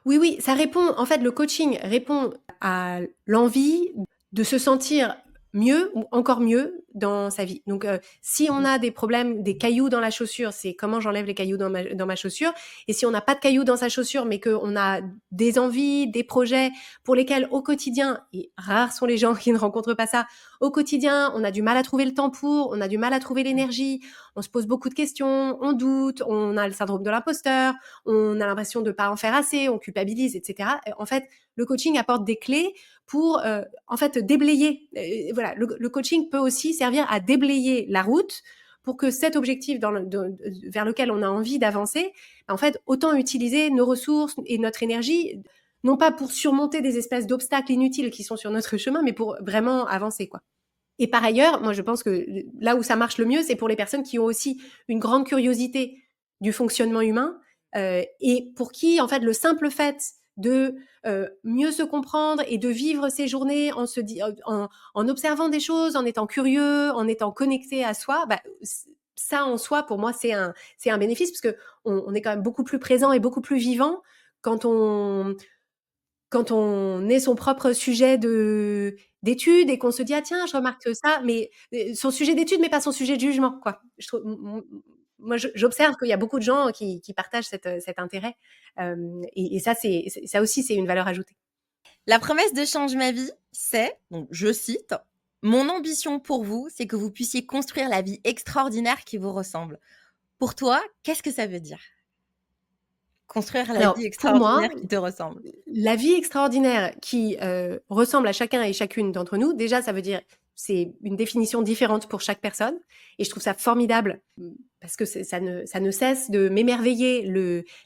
Oui, ça répond, en fait, le coaching répond à l'envie de se sentir mieux ou encore mieux dans sa vie. Donc, si on a des problèmes, des cailloux dans la chaussure, c'est comment j'enlève les cailloux dans ma chaussure. Et si on n'a pas de cailloux dans sa chaussure, mais qu'on a des envies, des projets pour lesquels au quotidien, et rares sont les gens qui ne rencontrent pas ça, au quotidien, on a du mal à trouver le temps on a du mal à trouver l'énergie, on se pose beaucoup de questions, on doute, on a le syndrome de l'imposteur, on a l'impression de ne pas en faire assez, on culpabilise, etc. En fait, le coaching apporte des clés pour en fait déblayer. Voilà, le coaching peut aussi servir à déblayer la route pour que cet objectif vers lequel on a envie d'avancer, en fait, autant utiliser nos ressources et notre énergie non pas pour surmonter des espèces d'obstacles inutiles qui sont sur notre chemin, mais pour vraiment avancer, quoi. Et par ailleurs, moi, je pense que là où ça marche le mieux, c'est pour les personnes qui ont aussi une grande curiosité du fonctionnement humain et pour qui, en fait, le simple fait de mieux se comprendre et de vivre ses journées en observant des choses, en étant curieux, en étant connecté à soi, bah, ça en soi, pour moi, c'est un bénéfice parce que on est quand même beaucoup plus présent et beaucoup plus vivant quand on est son propre sujet d'étude et qu'on se dit ah tiens je remarque ça mais son sujet d'étude mais pas son sujet de jugement quoi. Moi j'observe qu'il y a beaucoup de gens qui partagent cet intérêt et ça ça aussi c'est une valeur ajoutée. La promesse de Change ma vie, c'est, donc je cite, mon ambition pour vous, c'est que vous puissiez construire la vie extraordinaire qui vous ressemble. Pour toi, qu'est-ce que ça veut dire? Construire la vie Pour moi, extraordinaire qui te ressemble. la vie extraordinaire qui ressemble à chacun et chacune d'entre nous, déjà, ça veut dire c'est une définition différente pour chaque personne. Et je trouve ça formidable parce que ça ne cesse de m'émerveiller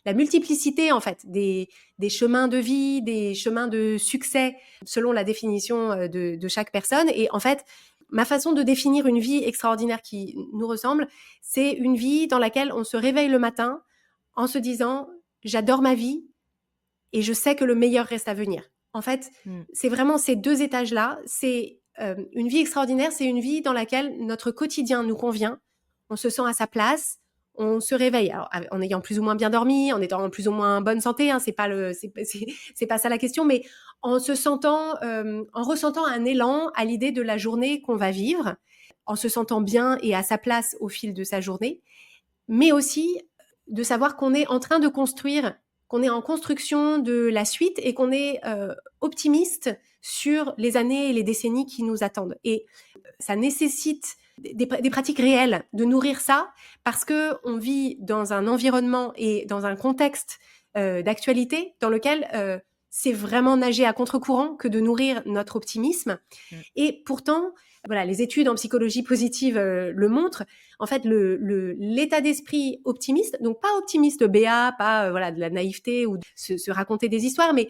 la multiplicité en fait des chemins de vie, des chemins de succès selon la définition de chaque personne. Et en fait, ma façon de définir une vie extraordinaire qui nous ressemble, c'est une vie dans laquelle on se réveille le matin en se disant j'adore ma vie et je sais que le meilleur reste à venir. En fait, c'est vraiment ces deux étages-là. C'est une vie extraordinaire, c'est une vie dans laquelle notre quotidien nous convient. On se sent à sa place, on se réveille alors, en ayant plus ou moins bien dormi, en étant en plus ou moins en bonne santé. Hein, c'est pas ça la question, mais en ressentant un élan à l'idée de la journée qu'on va vivre, en se sentant bien et à sa place au fil de sa journée, mais aussi de savoir qu'on est en train de construire, qu'on est en construction de la suite et qu'on est optimiste sur les années et les décennies qui nous attendent. Et ça nécessite des pratiques réelles de nourrir ça parce que on vit dans un environnement et dans un contexte d'actualité dans lequel c'est vraiment nager à contre-courant que de nourrir notre optimisme. Et pourtant, voilà, les études en psychologie positive le montrent. En fait, l'état d'esprit optimiste, donc pas optimiste béat, pas voilà de la naïveté ou de se raconter des histoires, mais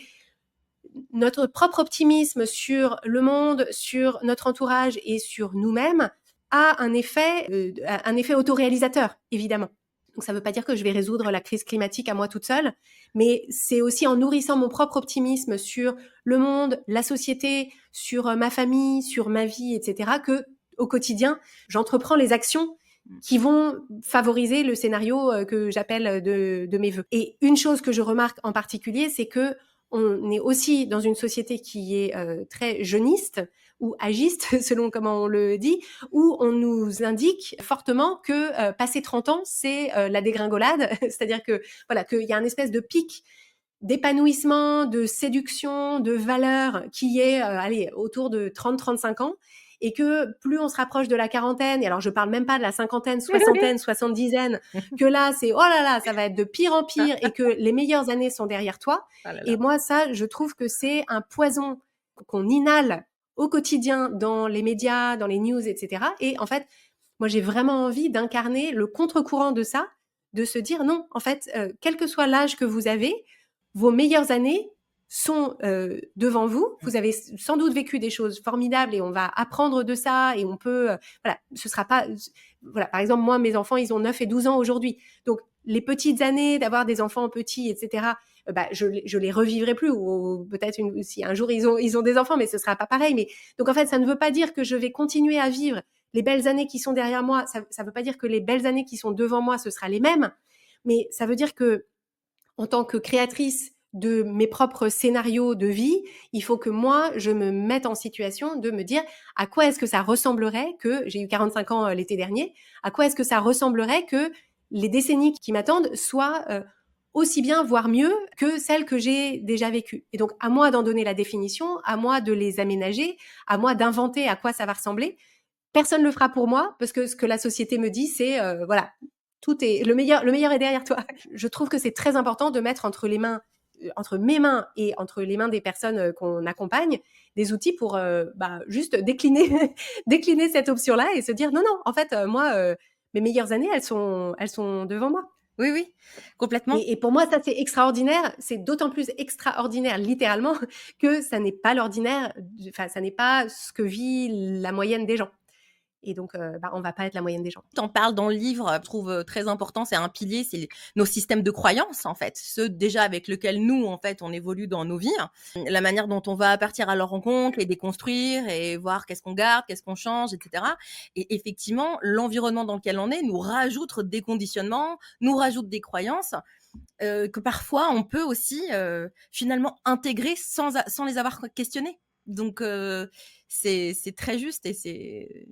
notre propre optimisme sur le monde, sur notre entourage et sur nous-mêmes a un effet autoréalisateur, évidemment. Donc ça ne veut pas dire que je vais résoudre la crise climatique à moi toute seule, mais c'est aussi en nourrissant mon propre optimisme sur le monde, la société, sur ma famille, sur ma vie, etc., que au quotidien, j'entreprends les actions qui vont favoriser le scénario que j'appelle de mes vœux. Et une chose que je remarque en particulier, c'est que on est aussi dans une société qui est très jeuniste ou agiste, selon comment on le dit, où on nous indique fortement que passer 30 ans, c'est la dégringolade, c'est-à-dire que voilà, qu'il y a un espèce de pic d'épanouissement, de séduction, de valeur qui est autour de 30-35 ans et que plus on se rapproche de la quarantaine, et alors je parle même pas de la cinquantaine, soixantaine, soixante-dizaine, que là c'est oh là là, ça va être de pire en pire et que les meilleures années sont derrière toi. Et moi ça, je trouve que c'est un poison qu'on inhale au quotidien dans les médias, dans les news, etc. Et en fait, moi j'ai vraiment envie d'incarner le contre-courant de ça, de se dire non, en fait, quel que soit l'âge que vous avez, vos meilleures années sont devant vous. Vous avez sans doute vécu des choses formidables et on va apprendre de ça et on peut... voilà, ce sera pas... Voilà, par exemple, moi, mes enfants, ils ont 9 et 12 ans aujourd'hui. Donc, les petites années d'avoir des enfants petits, etc., je les revivrai plus ou peut-être si un jour ils ont des enfants, mais ce sera pas pareil. Mais donc, en fait, ça ne veut pas dire que je vais continuer à vivre les belles années qui sont derrière moi. Ça veut pas dire que les belles années qui sont devant moi, ce sera les mêmes. Mais ça veut dire que en tant que créatrice de mes propres scénarios de vie, il faut que moi, je me mette en situation de me dire à quoi est-ce que ça ressemblerait que, j'ai eu 45 ans l'été dernier, à quoi est-ce que ça ressemblerait que les décennies qui m'attendent soient aussi bien, voire mieux que celles que j'ai déjà vécues. Et donc, à moi d'en donner la définition, à moi de les aménager, à moi d'inventer à quoi ça va ressembler. Personne ne le fera pour moi parce que ce que la société me dit, c'est voilà, tout est le meilleur est derrière toi. Je trouve que c'est très important de mettre entre mes mains et entre les mains des personnes qu'on accompagne des outils pour juste décliner cette option-là et se dire non, en fait, moi, mes meilleures années, elles sont devant moi. Oui, oui, complètement. Et pour moi, ça, c'est extraordinaire. C'est d'autant plus extraordinaire, littéralement, que ça n'est pas l'ordinaire, enfin, ça n'est pas ce que vit la moyenne des gens. Et donc, on va pas être la moyenne des gens. Tu en parles dans le livre, je trouve très important, c'est un pilier, c'est nos systèmes de croyances, en fait, ceux déjà avec lesquels nous, en fait, on évolue dans nos vies, la manière dont on va partir à leur rencontre, les déconstruire et voir qu'est-ce qu'on garde, qu'est-ce qu'on change, etc. Et effectivement, l'environnement dans lequel on est nous rajoute des conditionnements, nous rajoute des croyances que parfois on peut aussi finalement intégrer sans les avoir questionnés. Donc, c'est très juste et c'est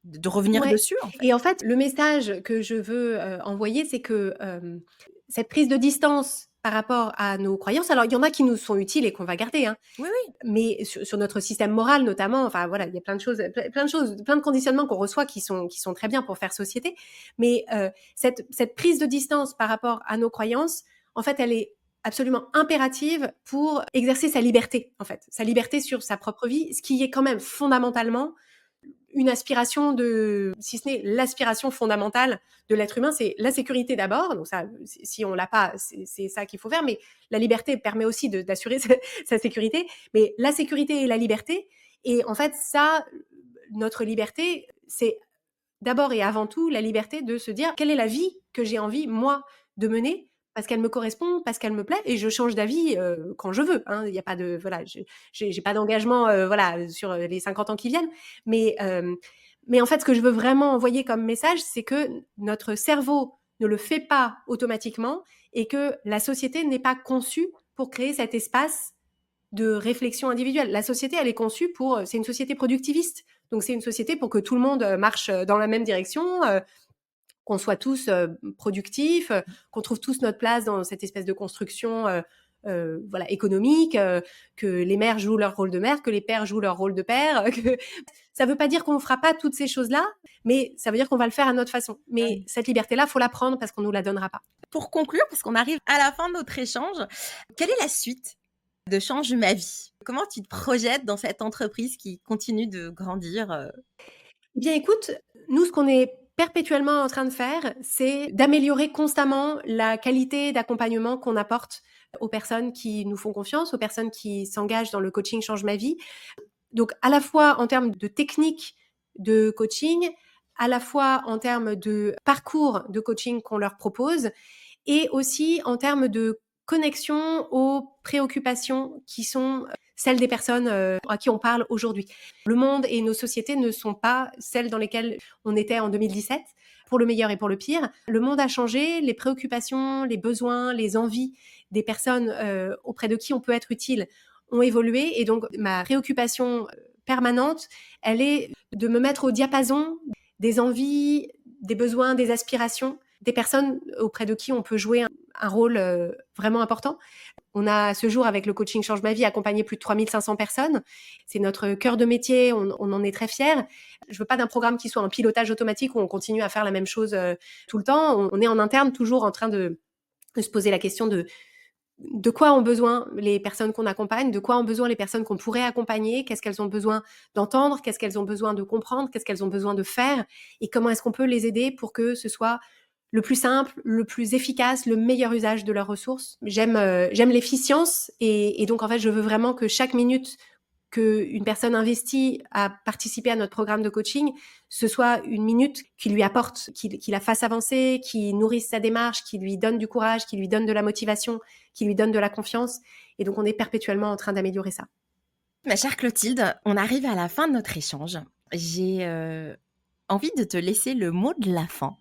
de revenir Ouais. dessus, en fait. Et en fait, le message que je veux, envoyer, c'est que, cette prise de distance par rapport à nos croyances, alors il y en a qui nous sont utiles et qu'on va garder, hein, Oui, oui. mais sur notre système moral notamment, enfin voilà, il y a plein de choses, plein de conditionnements qu'on reçoit qui sont très bien pour faire société. Mais, cette prise de distance par rapport à nos croyances, en fait, elle est absolument impérative pour exercer sa liberté, en fait. Sa liberté sur sa propre vie, ce qui est quand même fondamentalement une aspiration si ce n'est l'aspiration fondamentale de l'être humain, c'est la sécurité d'abord. Donc ça, si on l'a pas, c'est ça qu'il faut faire. Mais la liberté permet aussi d'assurer sa sécurité. Mais la sécurité et la liberté, et en fait, ça, notre liberté, c'est d'abord et avant tout la liberté de se dire quelle est la vie que j'ai envie, moi, de mener, parce qu'elle me correspond, parce qu'elle me plaît, et je change d'avis quand je veux. Il n'y a pas de voilà, j'ai pas d'engagement voilà sur les 50 ans qui viennent, mais en fait, ce que je veux vraiment envoyer comme message, c'est que notre cerveau ne le fait pas automatiquement et que la société n'est pas conçue pour créer cet espace de réflexion individuelle. La société, elle est conçue c'est une société productiviste. Donc, c'est une société pour que tout le monde marche dans la même direction, qu'on soit tous productifs, qu'on trouve tous notre place dans cette espèce de construction voilà, économique, que les mères jouent leur rôle de mère, que les pères jouent leur rôle de père. Ça ne veut pas dire qu'on ne fera pas toutes ces choses-là, mais ça veut dire qu'on va le faire à notre façon. Mais cette liberté-là, il faut la prendre parce qu'on ne nous la donnera pas. Pour conclure, parce qu'on arrive à la fin de notre échange, quelle est la suite de Change ma vie? Comment tu te projettes dans cette entreprise qui continue de grandir? Eh bien, écoute, nous, ce qu'on est perpétuellement en train de faire, c'est d'améliorer constamment la qualité d'accompagnement qu'on apporte aux personnes qui nous font confiance, aux personnes qui s'engagent dans le coaching Change ma vie. Donc, à la fois en termes de technique de coaching, à la fois en termes de parcours de coaching qu'on leur propose, et aussi en termes de connexion aux préoccupations qui sont celles des personnes à qui on parle aujourd'hui. Le monde et nos sociétés ne sont pas celles dans lesquelles on était en 2017, pour le meilleur et pour le pire. Le monde a changé, les préoccupations, les besoins, les envies des personnes auprès de qui on peut être utile ont évolué, et donc ma préoccupation permanente, elle est de me mettre au diapason des envies, des besoins, des aspirations des personnes auprès de qui on peut jouer un rôle vraiment important. On a ce jour, avec le coaching Change ma vie, accompagné plus de 3500 personnes. C'est notre cœur de métier, on en est très fiers. Je veux pas d'un programme qui soit un pilotage automatique où on continue à faire la même chose tout le temps. On est en interne toujours en train de se poser la question de quoi ont besoin les personnes qu'on accompagne, de quoi ont besoin les personnes qu'on pourrait accompagner, qu'est-ce qu'elles ont besoin d'entendre, qu'est-ce qu'elles ont besoin de comprendre, qu'est-ce qu'elles ont besoin de faire, et comment est-ce qu'on peut les aider pour que ce soit le plus simple, le plus efficace, le meilleur usage de leurs ressources. J'aime l'efficience, et donc en fait je veux vraiment que chaque minute qu'une personne investit à participer à notre programme de coaching, ce soit une minute qui lui apporte, qui la fasse avancer, qui nourrisse sa démarche, qui lui donne du courage, qui lui donne de la motivation, qui lui donne de la confiance. Et donc, on est perpétuellement en train d'améliorer ça. Ma chère Clotilde, on arrive à la fin de notre échange. J'ai envie de te laisser le mot de la fin.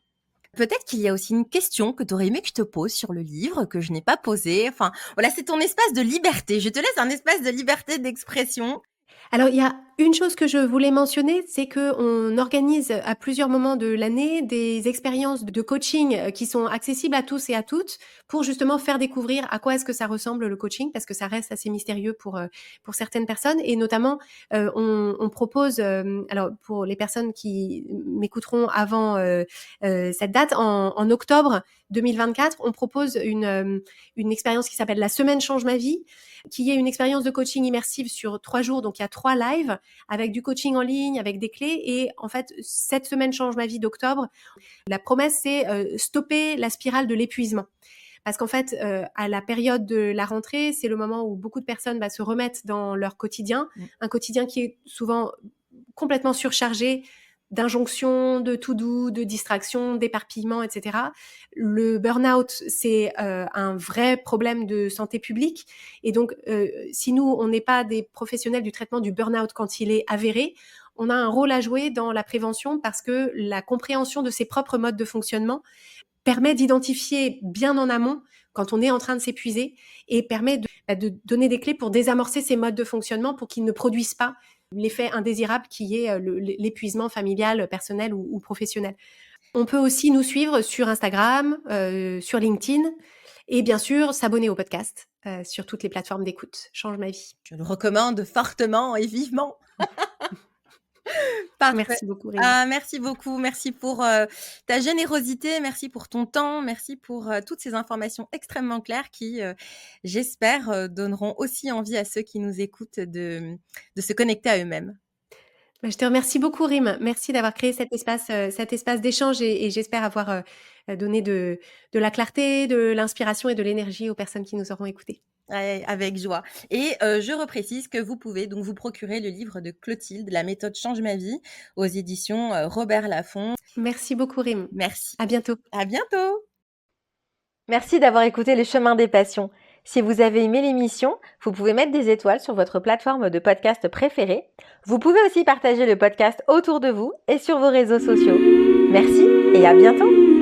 Peut-être qu'il y a aussi une question que tu aurais aimé que je te pose sur le livre, que je n'ai pas posée. Enfin, voilà, c'est ton espace de liberté. Je te laisse un espace de liberté d'expression. Alors, il y a une chose que je voulais mentionner, c'est qu'on organise à plusieurs moments de l'année des expériences de coaching qui sont accessibles à tous et à toutes, pour justement faire découvrir à quoi est-ce que ça ressemble le coaching, parce que ça reste assez mystérieux pour certaines personnes. Et notamment, on propose, alors pour les personnes qui m'écouteront avant cette date, en octobre 2024, on propose une expérience qui s'appelle la Semaine Change ma vie, qui est une expérience de coaching immersive sur 3 jours. Donc, il y a 3 lives avec du coaching en ligne, avec des clés. Et en fait, cette semaine Change ma vie d'octobre, la promesse, c'est stopper la spirale de l'épuisement. Parce qu'en fait, à la période de la rentrée, c'est le moment où beaucoup de personnes se remettent dans leur quotidien, un quotidien qui est souvent complètement surchargé d'injonctions, de to-do, de distractions, d'éparpillement, etc. Le burn-out, c'est un vrai problème de santé publique. Et donc, si nous, on n'est pas des professionnels du traitement du burn-out quand il est avéré, on a un rôle à jouer dans la prévention parce que la compréhension de ses propres modes de fonctionnement permet d'identifier bien en amont quand on est en train de s'épuiser et permet de donner des clés pour désamorcer ces modes de fonctionnement pour qu'ils ne produisent pas l'effet indésirable qui est l'épuisement familial, personnel ou professionnel. On peut aussi nous suivre sur Instagram, sur LinkedIn et bien sûr s'abonner au podcast sur toutes les plateformes d'écoute. Change ma vie. Je le recommande fortement et vivement. Parfait. Merci beaucoup, Rima. Merci beaucoup. Merci pour ta générosité. Merci pour ton temps. Merci pour toutes ces informations extrêmement claires qui, j'espère, donneront aussi envie à ceux qui nous écoutent de se connecter à eux-mêmes. Je te remercie beaucoup, Rim. Merci d'avoir créé cet espace d'échange et j'espère avoir donné de la clarté, de l'inspiration et de l'énergie aux personnes qui nous auront écoutés. Avec joie. Et je reprécise que vous pouvez donc vous procurer le livre de Clotilde, La méthode change ma vie, aux éditions Robert Laffont. Merci beaucoup, Rim. Merci. À bientôt. À bientôt. Merci d'avoir écouté Les Chemins des Passions. Si vous avez aimé l'émission, vous pouvez mettre des étoiles sur votre plateforme de podcast préférée. Vous pouvez aussi partager le podcast autour de vous et sur vos réseaux sociaux. Merci et à bientôt.